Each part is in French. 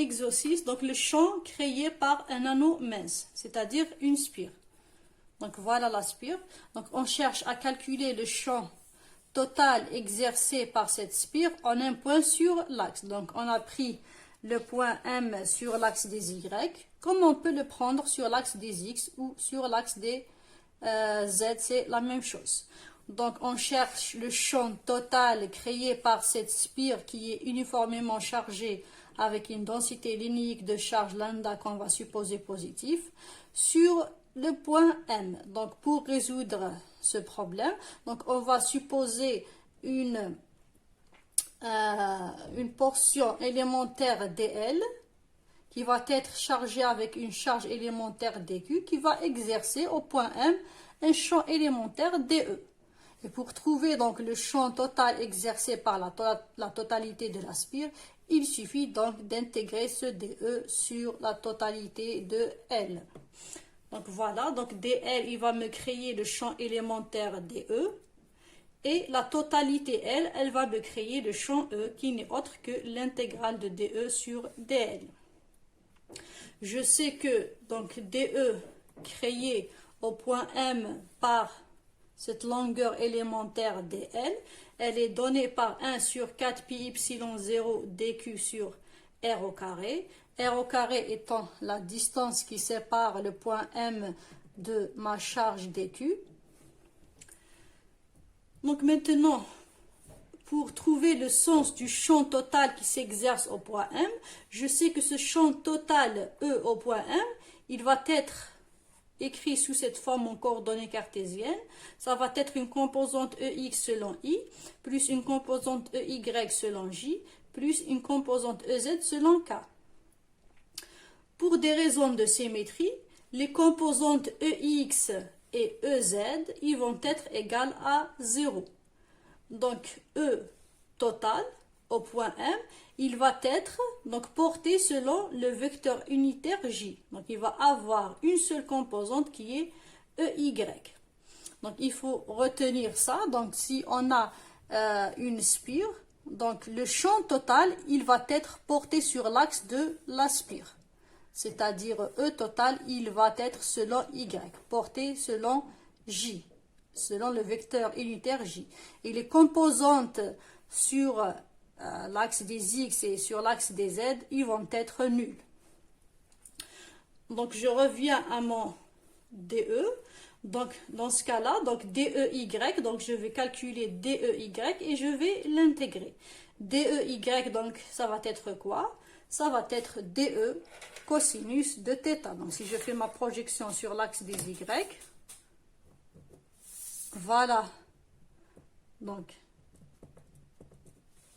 exercice, donc le champ créé par un anneau mince, c'est-à-dire une spire. Donc voilà la spire. Donc on cherche à calculer le champ total exercé par cette spire en un point sur l'axe. Donc on a pris le point M sur l'axe des Y, comme on peut le prendre sur l'axe des X ou sur l'axe des Z, c'est la même chose. Donc on cherche le champ total créé par cette spire qui est uniformément chargée avec une densité linéaire de charge lambda qu'on va supposer positif sur le point M. Donc pour résoudre ce problème, donc on va supposer une portion élémentaire dl qui va être chargée avec une charge élémentaire dq qui va exercer au point M un champ élémentaire dE. Et pour trouver donc le champ total exercé par la totalité de la spire, il suffit donc d'intégrer ce dE sur la totalité de L. Donc voilà, donc dL, il va me créer le champ élémentaire dE. Et la totalité L, elle va me créer le champ E qui n'est autre que l'intégrale de dE sur dL. Je sais que donc dE créé au point M par cette longueur élémentaire dL, elle est donnée par 1 sur 4 pi epsilon 0 dq sur r au carré. R au carré étant la distance qui sépare le point M de ma charge dq. Donc maintenant, pour trouver le sens du champ total qui s'exerce au point M, je sais que ce champ total E au point M, il va être écrit sous cette forme en coordonnées cartésiennes. Ça va être une composante EX selon I, plus une composante EY selon J, plus une composante EZ selon K. Pour des raisons de symétrie, les composantes EX et EZ, ils vont être égales à 0. Donc E total au point M, il va être donc porté selon le vecteur unitaire J. Donc il va avoir une seule composante qui est EY. Donc il faut retenir ça. Donc si on a une spire, donc le champ total, il va être porté sur l'axe de la spire. C'est-à-dire E total, il va être selon Y, porté selon J, selon le vecteur unitaire J. Et les composantes sur l'axe des X et sur l'axe des Z, ils vont être nuls. Donc je reviens à mon DE. Donc dans ce cas-là, donc DEY, donc je vais calculer DEY et je vais l'intégrer. DEY, donc ça va être quoi? Ça va être DE cosinus de θ. Donc si je fais ma projection sur l'axe des Y, voilà. Donc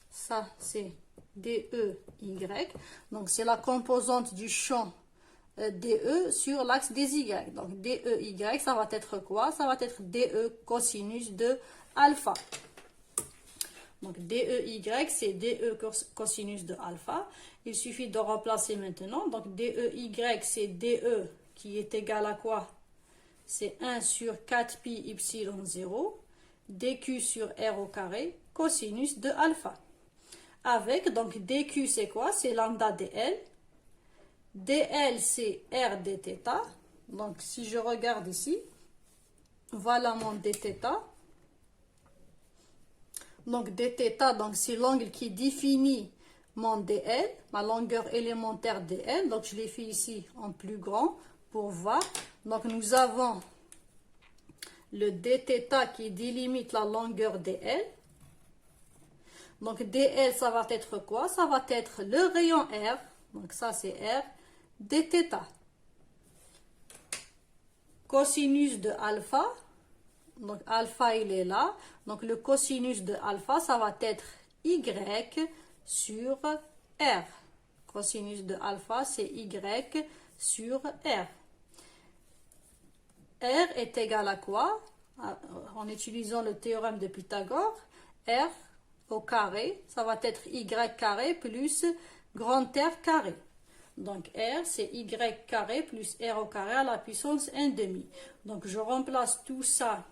ça c'est DEY. Donc c'est la composante du champ DE sur l'axe des Y. Donc DEY, ça va être quoi? Ça va être DE cosinus de alpha. Donc DEY, c'est DE cosinus de alpha. Il suffit de remplacer maintenant. Donc DEY, c'est DE qui est égal à quoi? C'est 1 sur 4 pi epsilon 0 dq sur r au carré cosinus de alpha. Avec, donc dq c'est quoi? C'est lambda dl. dl c'est r dθ. Donc si je regarde ici, voilà mon dθ. Donc dθ, donc c'est l'angle qui définit mon dl, ma longueur élémentaire dl. Donc je l'ai fait ici en plus grand pour voir. Donc nous avons le dθ qui délimite la longueur dl. Donc dl, ça va être quoi? Ça va être le rayon r. Donc ça c'est r dθ. Cosinus de alpha. Donc alpha il est là. Donc le cosinus de alpha, ça va être y sur r. Cosinus de alpha, c'est y sur r. R est égal à quoi? En utilisant le théorème de Pythagore, R au carré, ça va être Y carré plus grand R carré. Donc R, c'est Y carré plus R au carré à la puissance 1/2. Donc je remplace tout ça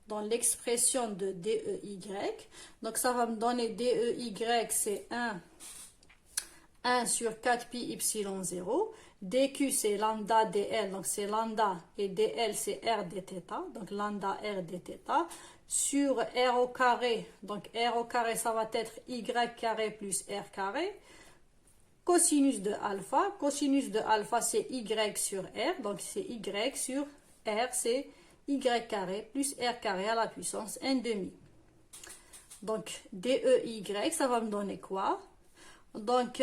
dans l'expression de DEY. Donc ça va me donner DEY, c'est 1 1 sur 4 pi epsilon 0. dq c'est lambda dl, donc c'est lambda, et dl c'est r dθ, donc lambda r dθ, sur r au carré, donc r au carré ça va être y carré plus r carré, cosinus de alpha c'est y sur r, donc c'est y sur r, c'est y carré plus r carré à la puissance 1 demi. Donc DEY, ça va me donner quoi? Donc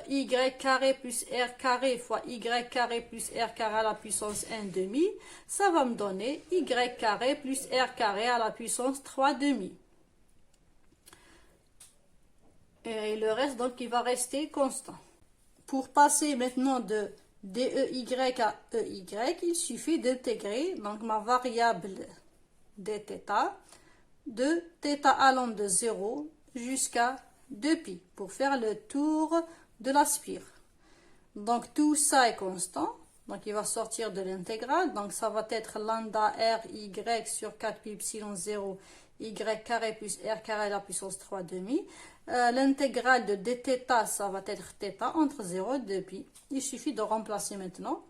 y carré plus r carré fois y carré plus r carré à la puissance 1 demi, ça va me donner y carré plus r carré à la puissance 3 demi. Et le reste, donc, il va rester constant. Pour passer maintenant de DEY à EY, il suffit d'intégrer donc ma variable dθ de θ allant de 0 jusqu'à 2π pour faire le tour de la spire. Donc tout ça est constant, donc il va sortir de l'intégrale, donc ça va être lambda r y sur 4π epsilon 0 y carré plus r carré à la puissance 3 demi. L'intégrale de dθ, ça va être θ entre 0 et 2π. Il suffit de remplacer maintenant.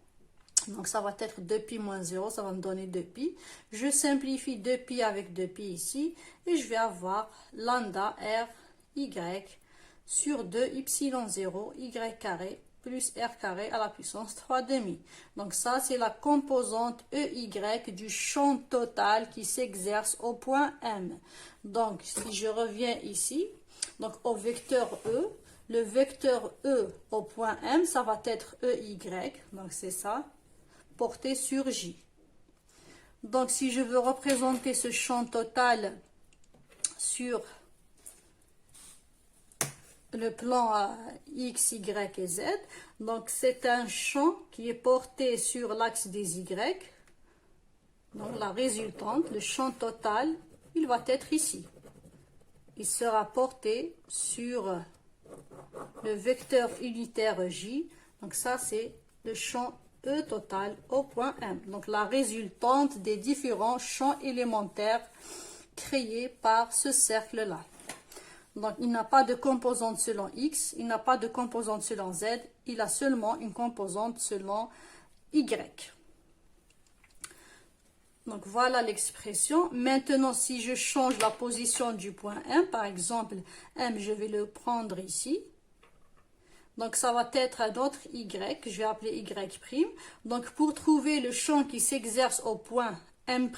Donc ça va être 2π moins 0, ça va me donner 2π. Je simplifie 2π avec 2π ici et je vais avoir lambda r y sur 2 epsilon 0 y carré plus r carré à la puissance 3 demi. Donc ça c'est la composante EY du champ total qui s'exerce au point M. Donc si je reviens ici, donc au vecteur E, le vecteur E au point M, ça va être EY, donc c'est ça, porté sur J. Donc si je veux représenter ce champ total sur le plan X, Y et Z, donc c'est un champ qui est porté sur l'axe des Y, donc la résultante, le champ total, il va être ici. Il sera porté sur le vecteur unitaire J, donc ça c'est le champ E total au point M. Donc la résultante des différents champs élémentaires créés par ce cercle-là. Donc il n'a pas de composante selon X, il n'a pas de composante selon Z, il a seulement une composante selon Y. Donc voilà l'expression. Maintenant si je change la position du point M, par exemple M je vais le prendre ici. Donc ça va être un autre Y, que je vais appeler Y'. Donc pour trouver le champ qui s'exerce au point M',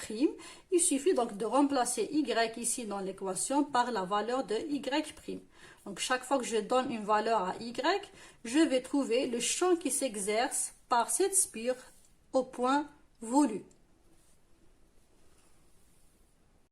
il suffit donc de remplacer Y ici dans l'équation par la valeur de Y'. Donc chaque fois que je donne une valeur à Y, je vais trouver le champ qui s'exerce par cette spire au point voulu.